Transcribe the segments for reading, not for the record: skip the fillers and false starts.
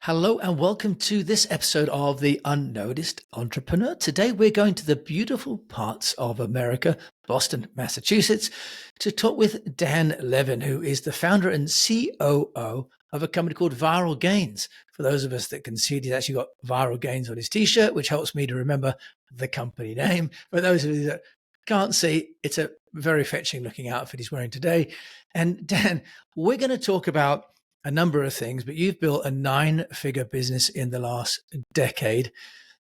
Hello and welcome to this episode of The Unnoticed Entrepreneur. Today we're going to the beautiful parts of America, Boston, Massachusetts, to talk with Dan Levin, who is the founder and COO of a company called Viral Gains. For those of us that can see it, he's actually got Viral Gains on his t-shirt, which helps me to remember the company name. For those of you that can't see, it's a very fetching looking outfit he's wearing today. And Dan, we're going to talk about a number of things, but you've built a 9-figure business in the last decade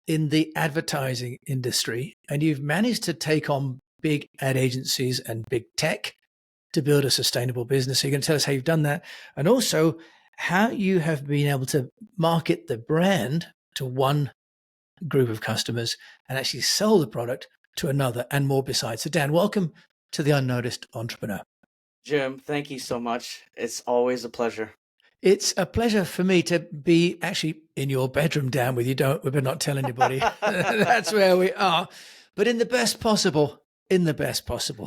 in the advertising industry, and you've managed to take on big ad agencies and big tech to build a sustainable business. So you're going to tell us how you've done that, and also how you have been able to market the brand to one group of customers and actually sell the product to another and more besides. So Dan, welcome to the Unnoticed Entrepreneur. Jim, thank you so much. It's always a pleasure. It's a pleasure for me to be actually in your bedroom, Dan, with you. We better not tell anybody. That's where we are. But in the best possible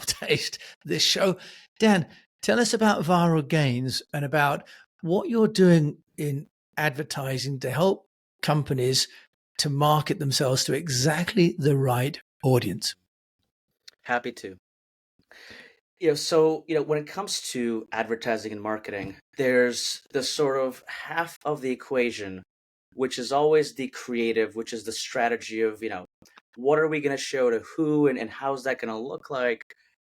taste, this show. Dan, tell us about Viral Gains and about what you're doing in advertising to help companies to market themselves to exactly the right audience. Happy to. When it comes to advertising and marketing, there's the sort of half of the equation, which is always the creative, which is the strategy of, what are we going to show to who and how's that going to look like?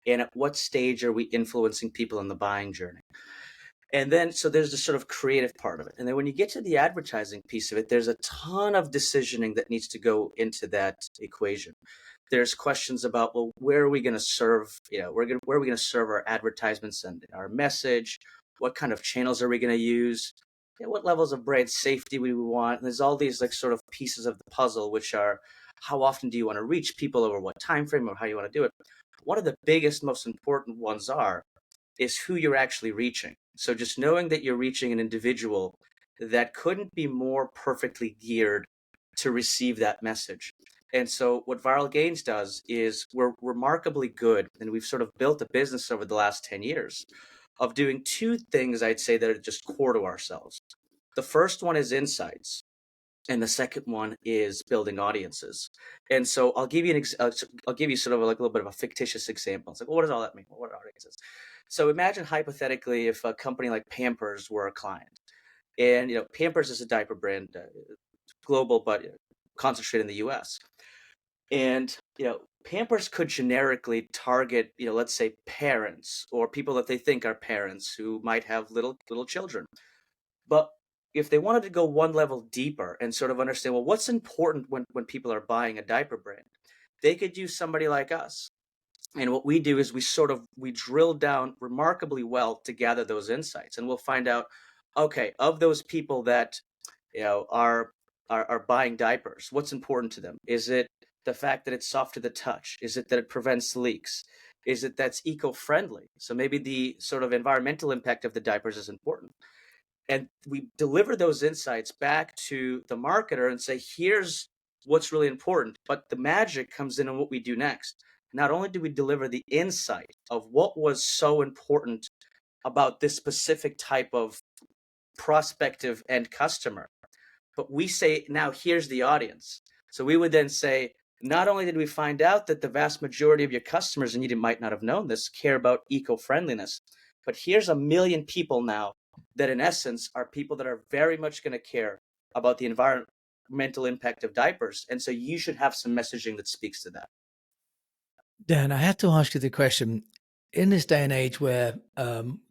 And at what stage are we influencing people in the buying journey? And then, so there's the sort of creative part of it. And then when you get to the advertising piece of it, there's a ton of decisioning that needs to go into that equation. There's questions about, well, where are we going to serve, where are we going to serve our advertisements and our message? What kind of channels are we going to use? What levels of brand safety we want? And there's all these like sort of pieces of the puzzle, which are how often do you want to reach people over what time frame or how you want to do it? One of the biggest, most important ones is who you're actually reaching. So just knowing that you're reaching an individual that couldn't be more perfectly geared to receive that message. And so what Viral Gains does is we're remarkably good, and we've sort of built a business over the last 10 years of doing two things I'd say that are just core to ourselves. The first one is insights, and the second one is building audiences. And so I'll give you I'll give you sort of like a little bit of a fictitious example. It's like, well, what does all that mean? Well, what are audiences? So imagine hypothetically if a company like Pampers were a client, and Pampers is a diaper brand, global but concentrated in the U.S. And Pampers could generically target, let's say parents or people that they think are parents who might have little children. But if they wanted to go one level deeper and sort of understand, well, what's important when people are buying a diaper brand, they could use somebody like us. And what we do is we drill down remarkably well to gather those insights, and we'll find out, okay, of those people that are buying diapers, what's important to them? Is it the fact that it's soft to the touch? Is it that it prevents leaks? Is it that's eco-friendly? So maybe the sort of environmental impact of the diapers is important. And we deliver those insights back to the marketer and say, here's what's really important. But the magic comes in what we do next. Not only do we deliver the insight of what was so important about this specific type of prospective end customer, but we say, now here's the audience. So we would then say, not only did we find out that the vast majority of your customers, and you might not have known this, care about eco-friendliness, but here's 1 million people now that in essence are people that are very much going to care about the environmental impact of diapers. And so you should have some messaging that speaks to that. Dan, I have to ask you the question. In this day and age where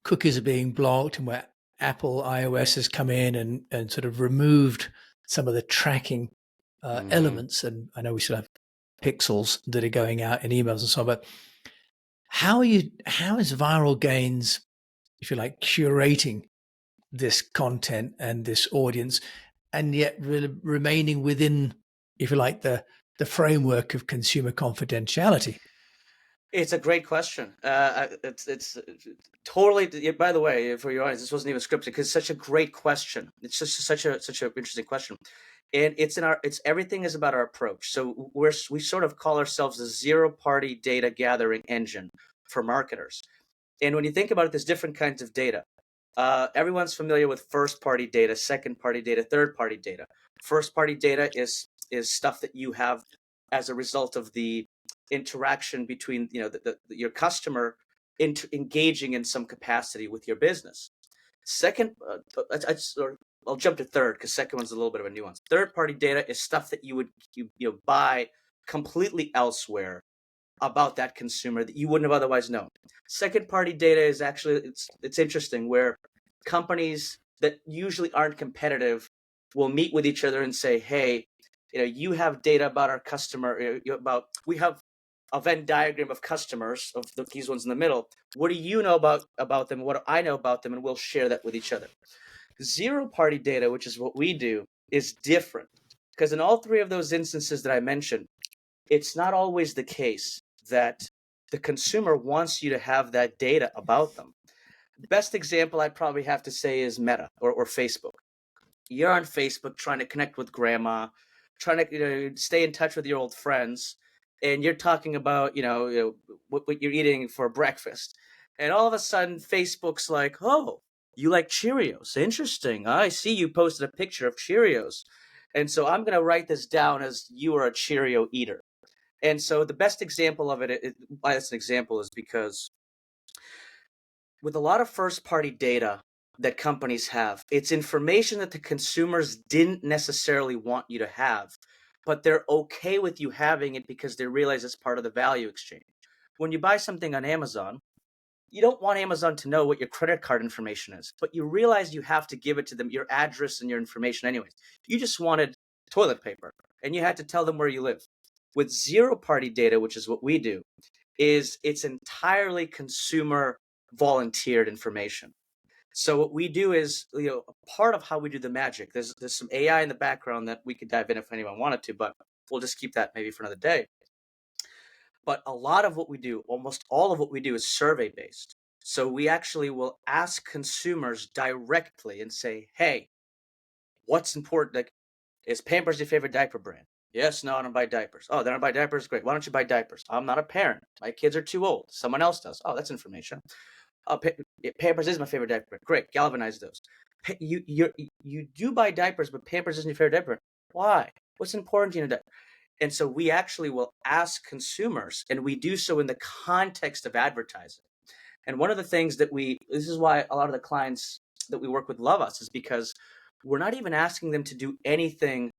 cookies are being blocked and where Apple iOS has come in and sort of removed some of the tracking elements, and I know we still have pixels that are going out in emails and so on, but how is Viral Gains, if you like, curating this content and this audience, and yet remaining within, if you like, the framework of consumer confidentiality? It's a great question. It's totally. By the way, for your audience, this wasn't even scripted because it's such a great question. It's just such a interesting question, and it's everything is about our approach. So we sort of call ourselves a zero-party data gathering engine for marketers. And when you think about it, there's different kinds of data. Everyone's familiar with first-party data, second-party data, third-party data. First-party data is stuff that you have as a result of the interaction between your customer engaging in some capacity with your business. Second, I'll jump to third because second one's a little bit of a nuance. Third-party data is stuff that you buy completely elsewhere about that consumer that you wouldn't have otherwise known. Second party data is actually it's interesting where companies that usually aren't competitive will meet with each other and say, "Hey, you have data about our customer about we have a Venn diagram of customers of these ones in the middle. What do you know about them? What do I know about them? And we'll share that with each other." Zero party data, which is what we do, is different because in all three of those instances that I mentioned, it's not always the case that the consumer wants you to have that data about them. Best example I'd probably have to say is Meta or Facebook. You're on Facebook trying to connect with grandma, trying to stay in touch with your old friends, and you're talking about what you're eating for breakfast, and all of a sudden Facebook's like, "Oh, you like Cheerios? Interesting. I see you posted a picture of Cheerios, and so I'm gonna write this down as you are a Cheerio eater." And so the best example of why it's an example is because with a lot of first party data that companies have, it's information that the consumers didn't necessarily want you to have, but they're okay with you having it because they realize it's part of the value exchange. When you buy something on Amazon, you don't want Amazon to know what your credit card information is, but you realize you have to give it to them, your address and your information anyways. You just wanted toilet paper and you had to tell them where you live. With zero party data, which is what we do, is it's entirely consumer volunteered information. So what we do is, a part of how we do the magic. There's some AI in the background that we could dive in if anyone wanted to, but we'll just keep that maybe for another day. But a lot of what we do, almost all of what we do is survey based. So we actually will ask consumers directly and say, "Hey, what's important? Like, is Pampers your favorite diaper brand?" Yes, no, I don't buy diapers. Oh, they don't buy diapers? Great. Why don't you buy diapers? I'm not a parent. My kids are too old. Someone else does. Oh, that's information. Pampers is my favorite diaper brand. Great. Galvanize those. You do buy diapers, but Pampers isn't your favorite diaper brand. Why? What's important to you in a diaper? And so we actually will ask consumers, and we do so in the context of advertising. And one of the things this is why a lot of the clients that we work with love us, is because we're not even asking them to do anything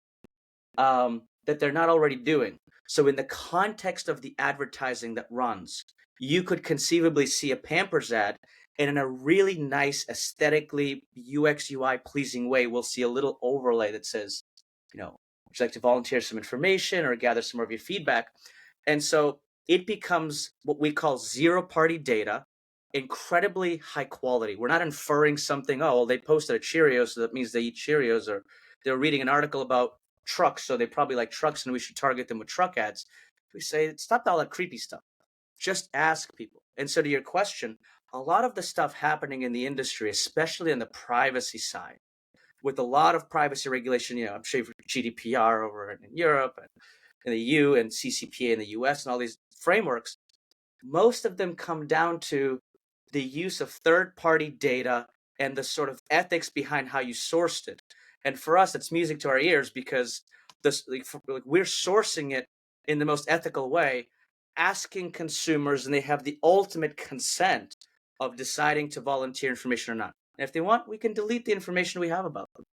that they're not already doing. So in the context of the advertising that runs, you could conceivably see a Pampers ad, and in a really nice, aesthetically UX UI pleasing way, we'll see a little overlay that says, would you like to volunteer some information or gather some more of your feedback? And so it becomes what we call zero party data, incredibly high quality. We're not inferring something, oh, well, they posted a Cheerios, so that means they eat Cheerios, or they're reading an article about trucks, so they probably like trucks and we should target them with truck ads. We say, stop all that creepy stuff. Just ask people. And so to your question, a lot of the stuff happening in the industry, especially on the privacy side, with a lot of privacy regulation, I'm sure GDPR over in Europe and in the EU and CCPA in the US and all these frameworks, most of them come down to the use of third-party data and the sort of ethics behind how you sourced it. And for us, it's music to our ears because we're sourcing it in the most ethical way, asking consumers, and they have the ultimate consent of deciding to volunteer information or not. And if they want, we can delete the information we have about them.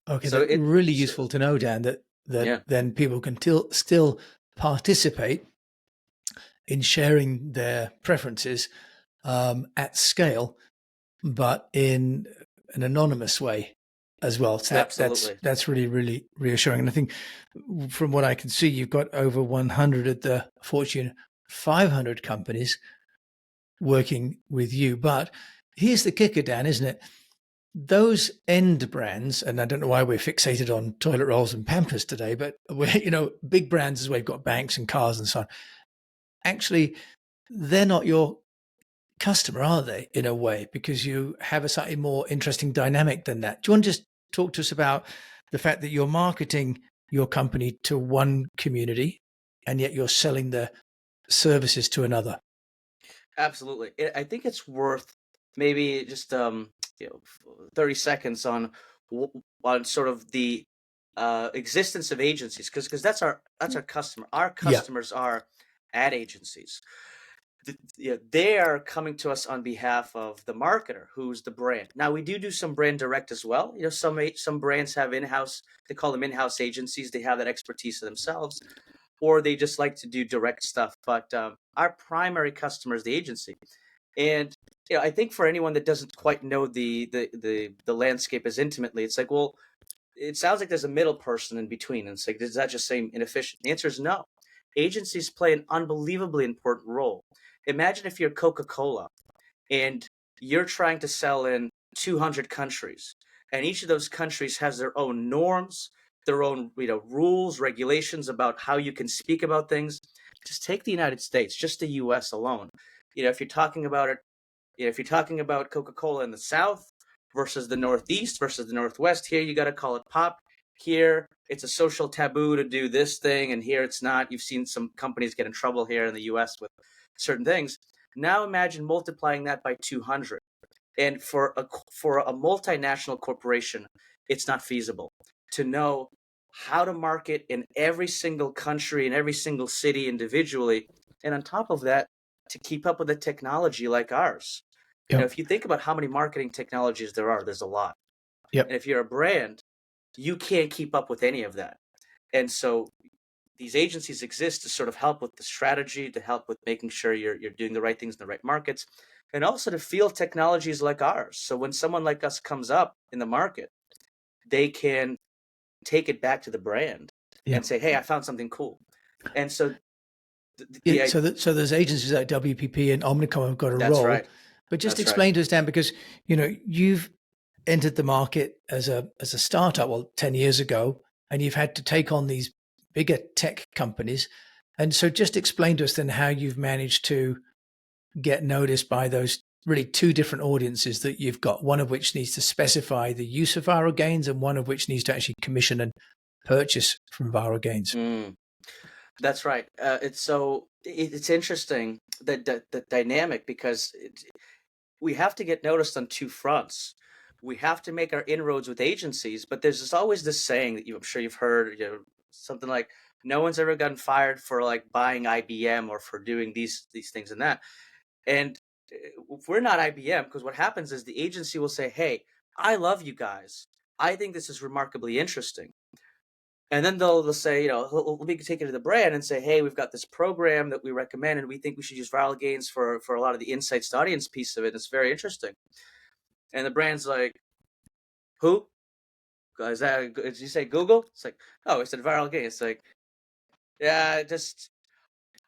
Okay, So that's really useful to know, Dan, that yeah, then people can still participate in sharing their preferences at scale, but in an anonymous way as well. So absolutely. that's really, really reassuring. And I think from what I can see, you've got over 100 of the Fortune 500 companies working with you. But here's the kicker, Dan, isn't it? Those end brands, and I don't know why we're fixated on toilet rolls and Pampers today, but we're, big brands as we've got banks and cars and so on. Actually, they're not your customer, are they, in a way, because you have a slightly more interesting dynamic than that. Do you want to just talk to us about the fact that you're marketing your company to one community and yet you're selling the services to another? Absolutely. I think it's worth maybe just 30 seconds on sort of the existence of agencies, because that's our customer. Our Yeah. customers are ad agencies. They are coming to us on behalf of the marketer, who's the brand. Now we do some brand direct as well. Some brands have in-house. They call them in-house agencies. They have that expertise themselves, or they just like to do direct stuff. But our primary customer is the agency. And I think for anyone that doesn't quite know the landscape as intimately, it's like, well, it sounds like there's a middle person in between. And it's like, does that just seem inefficient? The answer is no. Agencies play an unbelievably important role. Imagine if you're Coca-Cola and you're trying to sell in 200 countries, and each of those countries has their own norms, their own rules, regulations about how you can speak about things. Just take the United States, just the U.S. alone. If you're talking about it, if you're talking about Coca-Cola in the South versus the Northeast versus the Northwest, here you got to call it pop. Here it's a social taboo to do this thing, and here it's not. You've seen some companies get in trouble here in the U.S. with certain things. Now imagine multiplying that by 200. And for a multinational corporation, it's not feasible to know how to market in every single country, in every single city individually. And on top of that, to keep up with a technology like ours. Yep. If you think about how many marketing technologies there are, there's a lot. Yep. And if you're a brand, you can't keep up with any of that. And so these agencies exist to sort of help with the strategy, to help with making sure you're doing the right things in the right markets, and also to field technologies like ours. So when someone like us comes up in the market, they can take it back to the brand Yeah. and say, "Hey, I found something cool." And so Yeah, so there's agencies like WPP and Omnicom have got a that's role, right. but just That's right. explain to us, Dan, because you've entered the market as a startup, well, 10 years ago, and you've had to take on these bigger tech companies, and so just explain to us then how you've managed to get noticed by those really two different audiences that you've got, one of which needs to specify the use of viral gains, and one of which needs to actually commission and purchase from viral gains. Mm, that's right. It's interesting the dynamic, because we have to get noticed on two fronts. We have to make our inroads with agencies, but there's always this saying that I'm sure you've heard, something like, "No one's ever gotten fired for like buying IBM or for doing these things and that." And if we're not IBM, because what happens is the agency will say, "Hey, I love you guys. I think this is remarkably interesting." And then they'll say, let me take it to the brand and say, "Hey, we've got this program that we recommend, and we think we should use viral gains for a lot of the insights to audience piece of it. It's very interesting." And the brand's like, "Who? Did you say Google?" It's like, "Oh, it's a viral gain." It's like, yeah,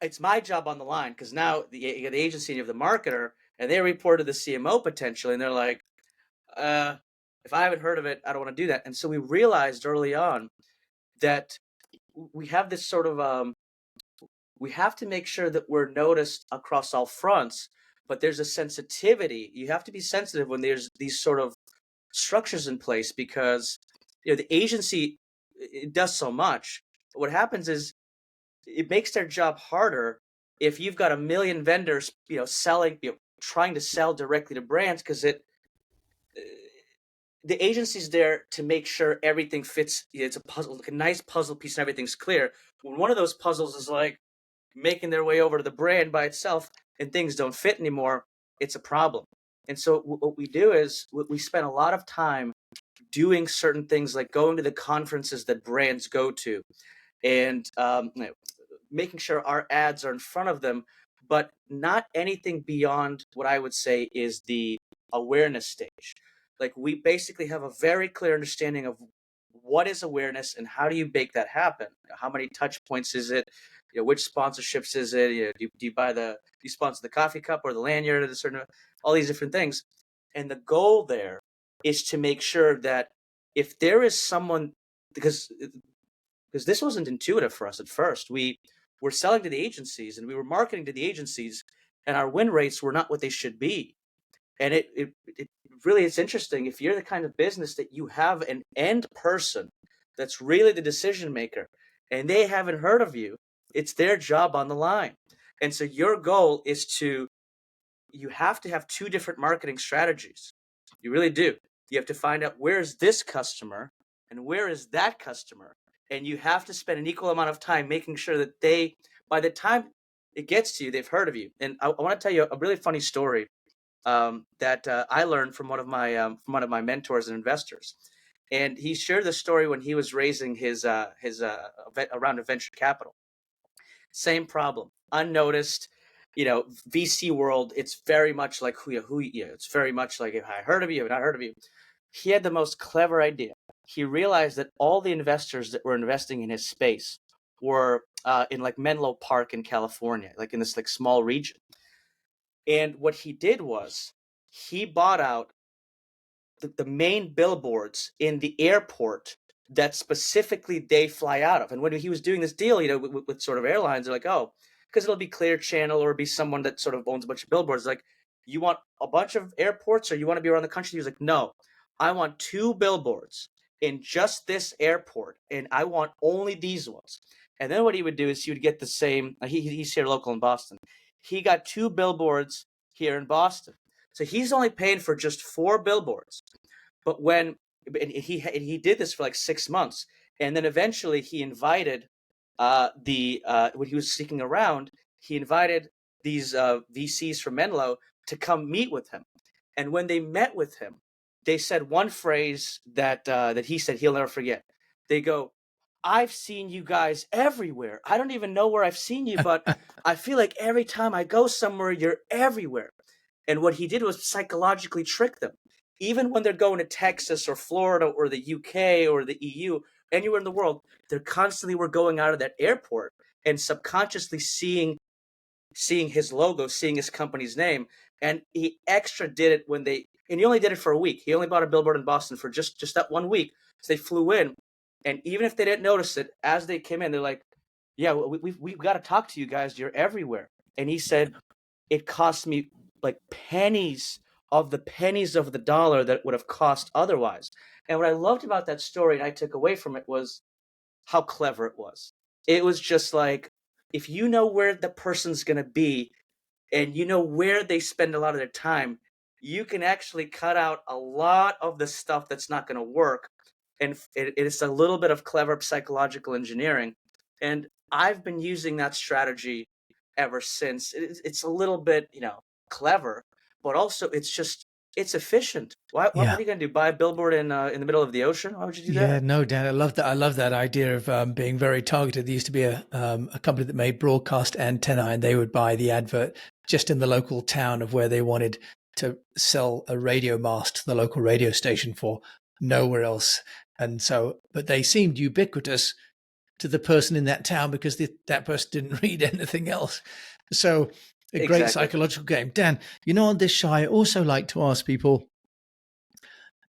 it's my job on the line, because now you got the agency and you have the marketer, and they report to the CMO potentially, and they're like, uh, if I haven't heard of it, I don't want to do that. And so we realized early on that we have this sort of we have to make sure that we're noticed across all fronts, but there's a sensitivity. You have to be sensitive when there's these sort of structures in place, because the agency, it does so much. What happens is it makes their job harder if you've got a million vendors, selling, trying to sell directly to brands, because the agency's there to make sure everything fits. It's a puzzle, like a nice puzzle piece, and everything's clear. When one of those puzzles is like making their way over to the brand by itself and things don't fit anymore, it's a problem. And so what we do is we spend a lot of time doing certain things, like going to the conferences that brands go to, and making sure our ads are in front of them, but not anything beyond what I would say is the awareness stage. Like, we basically have a very clear understanding of what is awareness and how do you make that happen. How many touch points is it? Which sponsorships is it? Do you sponsor the coffee cup or the lanyard or all these different things? And the goal there is to make sure that if there is someone, because this wasn't intuitive for us at first. We were selling to the agencies and we were marketing to the agencies, and our win rates were not what they should be. And it really is interesting. If you're the kind of business that you have an end person that's really the decision maker, and they haven't heard of you, it's their job on the line. And so your goal is you have to have two different marketing strategies. You really do. You have to find out where is this customer and where is that customer. And you have to spend an equal amount of time making sure that they, by the time it gets to you, they've heard of you. And I want to tell you a really funny story that I learned from one of my mentors and investors. And he shared the story when he was raising his around of venture capital. Same problem, unnoticed. VC world. It's very much like it's very much like, if I heard of you, have I not heard of you. He had the most clever idea. He realized that all the investors that were investing in his space were in like Menlo Park in California, like in this like small region. And what he did was he bought out the main billboards in the airport that specifically they fly out of. And when he was doing this deal, with sort of airlines, they're like, oh, because it'll be Clear Channel or be someone that sort of owns a bunch of billboards. Like, you want a bunch of airports or you want to be around the country? He was like, no, I want 2 billboards in just this airport, and I want only these ones. And then what he would do is he would get the same. He's here local in Boston. He got 2 billboards here in Boston. So he's only paying for just 4 billboards. But he did this for like 6 months, and then eventually he invited when he was sticking around, he invited these VCs from Menlo to come meet with him. And when they met with him, they said one phrase that he said he'll never forget. They go, "I've seen you guys everywhere. I don't even know where I've seen you, but I feel like every time I go somewhere, you're everywhere." And what he did was psychologically trick them. Even when they're going to Texas or Florida or the UK or the EU, anywhere in the world, they're constantly were going out of that airport and subconsciously seeing his logo, seeing his company's name. And he extra did it and he only did it for a week. He only bought a billboard in Boston for just that one week. So they flew in, and even if they didn't notice it, as they came in, they're like, yeah, we've got to talk to you guys. You're everywhere. And he said, it cost me like pennies of the dollar that it would have cost otherwise. And what I loved about that story and I took away from it was how clever it was. It was just like, if you know where the person's going to be and you know where they spend a lot of their time, you can actually cut out a lot of the stuff that's not going to work. And it's a little bit of clever psychological engineering. And I've been using that strategy ever since. It's a little bit, clever, but also it's efficient. What Yeah. are you going to do? Buy a billboard in the middle of the ocean? Why would you do Yeah, that? no, Dan, I love that. I love that idea of being very targeted. There used to be a company that made broadcast antennae, and they would buy the advert just in the local town of where they wanted to sell a radio mast to the local radio station for, nowhere else. And so, but they seemed ubiquitous to the person in that town because that person didn't read anything else. So, a great Exactly. psychological game. Dan, on this show, I also like to ask people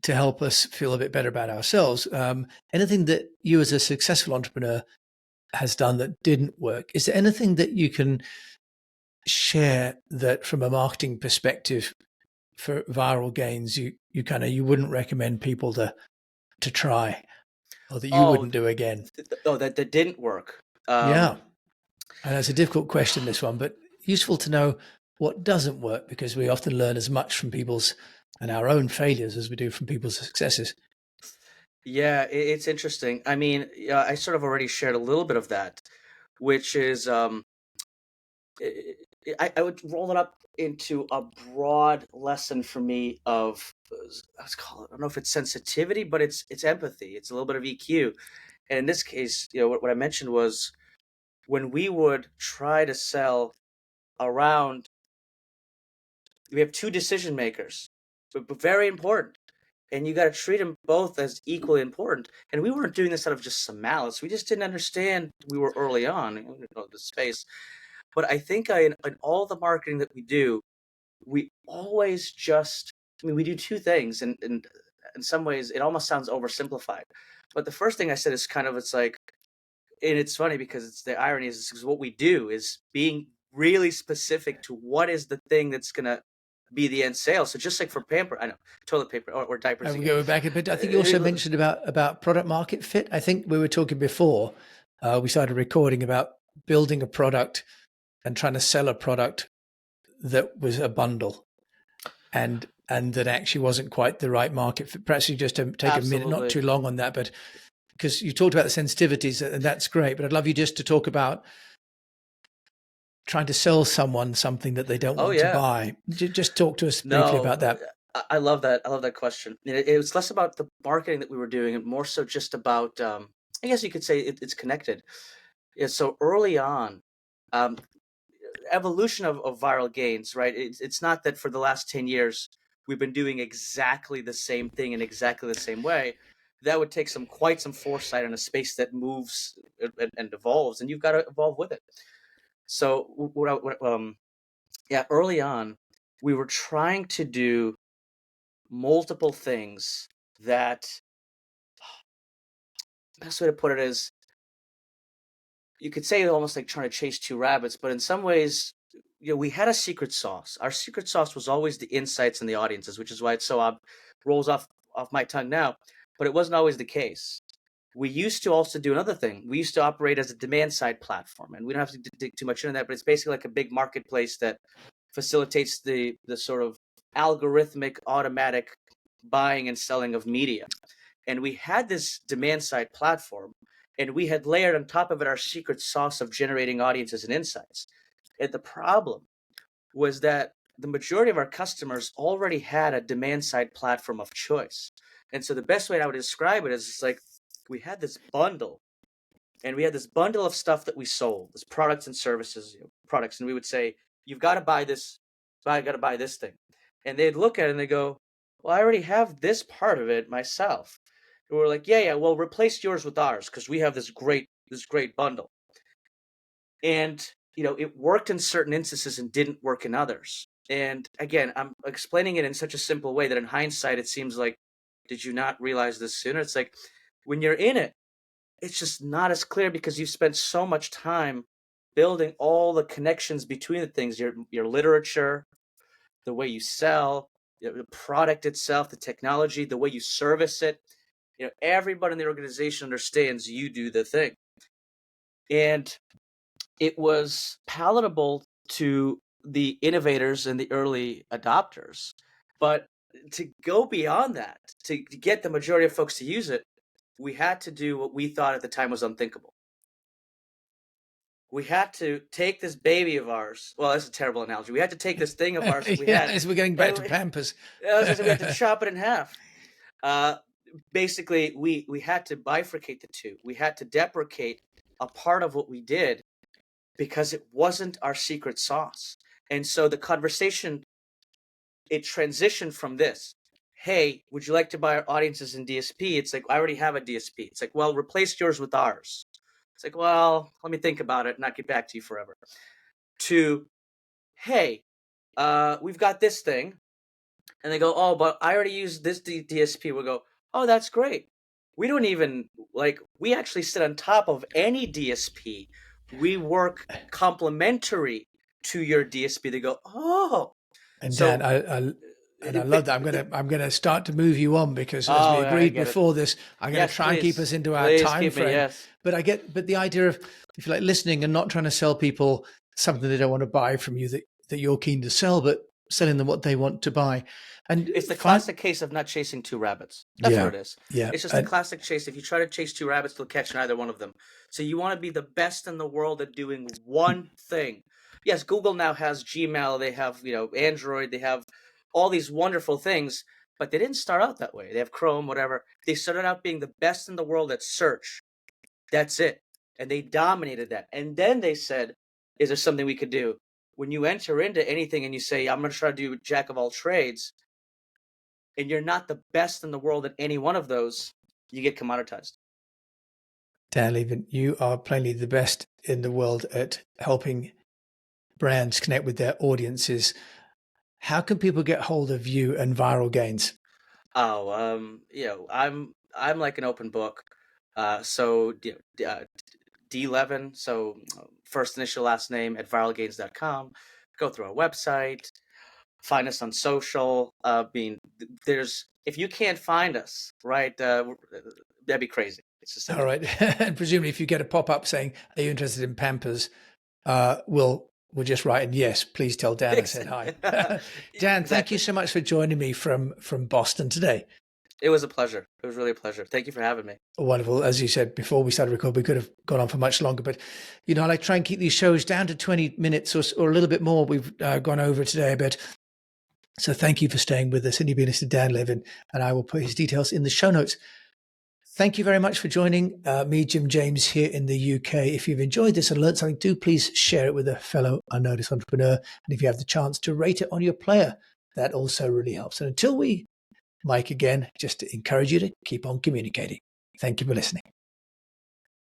to help us feel a bit better about ourselves. Anything that you as a successful entrepreneur has done that didn't work? Is there anything that you can share that from a marketing perspective for viral gains, you wouldn't recommend people to try, or that you Oh, wouldn't do again? that didn't work. Yeah. And it's a difficult question, this one, but useful to know what doesn't work, because we often learn as much from people's and our own failures as we do from people's successes. Yeah, it's interesting. I mean, yeah, I sort of already shared a little bit of that, which is I would roll it up into a broad lesson for me of let's call it, I don't know if it's sensitivity, but it's empathy. It's a little bit of EQ. And in this case, what I mentioned was when we would try to sell around, we have 2 decision makers, but very important. And you got to treat them both as equally important. And we weren't doing this out of just some malice. We just didn't understand. We were early on in the space. But I think in all the marketing that we do, we always we do 2 things. And in some ways, it almost sounds oversimplified. But the first thing I said is kind of, it's like, and it's funny because it's the irony is because what we do is being really specific to what is the thing that's going to be the end sale. So just like for pamper, I know, toilet paper or diapers And we again. go back a bit. I think you also mentioned about product market fit. I think we were talking before we started recording about building a product and trying to sell a product that was a bundle. And and that actually wasn't quite the right market fit. Perhaps you just take a minute, not Absolutely. too long on that, but because you talked about the sensitivities, and that's great. But I'd love you just to talk about trying to sell someone something that they don't Oh want to yeah. buy. Just talk to us briefly No, about that. I love that. I love that question. It was less about the marketing that we were doing, and more so just about. I guess you could say it's connected. Yeah. So early on, um, evolution of viral gains, right? It's not that for the last 10 years we've been doing exactly the same thing in exactly the same way. That would take quite some foresight in a space that moves and evolves, and you've got to evolve with it. So yeah, early on, we were trying to do multiple things that best way to put it is you could say almost like trying to chase two rabbits, but in some ways, we had a secret sauce. Our secret sauce was always the insights and the audiences, which is why it so rolls off my tongue now. But it wasn't always the case. We used to also do another thing. We used to operate as a demand side platform, and we don't have to dig too much into that, but it's basically like a big marketplace that facilitates the sort of algorithmic automatic buying and selling of media. And we had this demand side platform, and we had layered on top of it our secret sauce of generating audiences and insights. And the problem was that the majority of our customers already had a demand side platform of choice. And so the best way I would describe it is it's like we had this bundle, and we had this bundle of stuff that we sold, this products and services, products, and we would say, you've got to buy this, I got to buy this thing. And they'd look at it and they go, well, I already have this part of it myself. And we're like, yeah, well, replace yours with ours because we have this great bundle. And it worked in certain instances and didn't work in others. And again, I'm explaining it in such a simple way that in hindsight, it seems like, did you not realize this sooner? It's like when you're in it, it's just not as clear because you've spent so much time building all the connections between the things, your literature, the way you sell, the product itself, the technology, the way you service it. Everybody in the organization understands you do the thing. And it was palatable to the innovators and the early adopters. But to go beyond that, to get the majority of folks to use it, we had to do what we thought at the time was unthinkable. We had to take this baby of ours. Well, that's a terrible analogy. We had to take this thing of ours that we Yeah, had, as we're getting back and to Pampers. we had to chop it in half. Uh, Basically, we had to bifurcate the two. We had to deprecate a part of what we did because it wasn't our secret sauce. And so the conversation, it transitioned from this. Hey, would you like to buy our audiences in DSP? It's like, I already have a DSP. It's like, well, replace yours with ours. It's like, well, let me think about it and not get back to you forever. To, hey, we've got this thing. And they go, oh, but I already use this DSP. We'll go, oh, that's great. We don't even, we actually sit on top of any DSP. We work complementary to your DSP. They go, oh. And Dan, So, I love that. I'm gonna start to move you on because, as we oh, I agreed get it. before this, I'm going to Yes, try and keep please. us into our Please time keep me, frame. yes. But the idea of, if you like, listening and not trying to sell people something they don't want to buy from you that you're keen to sell, but selling them what they want to buy. And It's the classic case of not chasing two rabbits. That's yeah, what it is. yeah, It's just a classic chase. If you try to chase two rabbits, they'll catch neither one of them. So you want to be the best in the world at doing one thing. Yes, Google now has Gmail, they have, Android, they have all these wonderful things, but they didn't start out that way. They have Chrome, whatever. They started out being the best in the world at search. That's it. And they dominated that. And then they said, is there something we could do? When you enter into anything and you say, I'm going to try to do jack of all trades, and you're not the best in the world at any one of those, you get commoditized. Dan Levin, you are plainly the best in the world at helping brands connect with their audiences. How can people get hold of you and Viral Gains? Oh, I'm like an open book. So D Levin, so first initial last name at viralgains.com. Go through our website, find us on social. There's if you can't find us, right, that'd be crazy. It's just All right. And presumably if you get a pop-up saying, are you interested in Pampers? We'll We'll just write in, yes, please tell Dan I said hi. Dan, thank you Exactly. so much for joining me from Boston today. It was a pleasure. It was really a pleasure. Thank you for having me. Wonderful. As you said before we started recording, we could have gone on for much longer, but I like try and keep these shows down to 20 minutes or a little bit more. We've gone over today a bit. So thank you for staying with us. And you've been listening to Dan Levin, and I will put his details in the show notes. Thank you very much for joining me, Jim James, here in the UK. If you've enjoyed this and learned something, do please share it with a fellow unnoticed entrepreneur. And if you have the chance to rate it on your player, that also really helps. And until we mic again, just to encourage you to keep on communicating. Thank you for listening.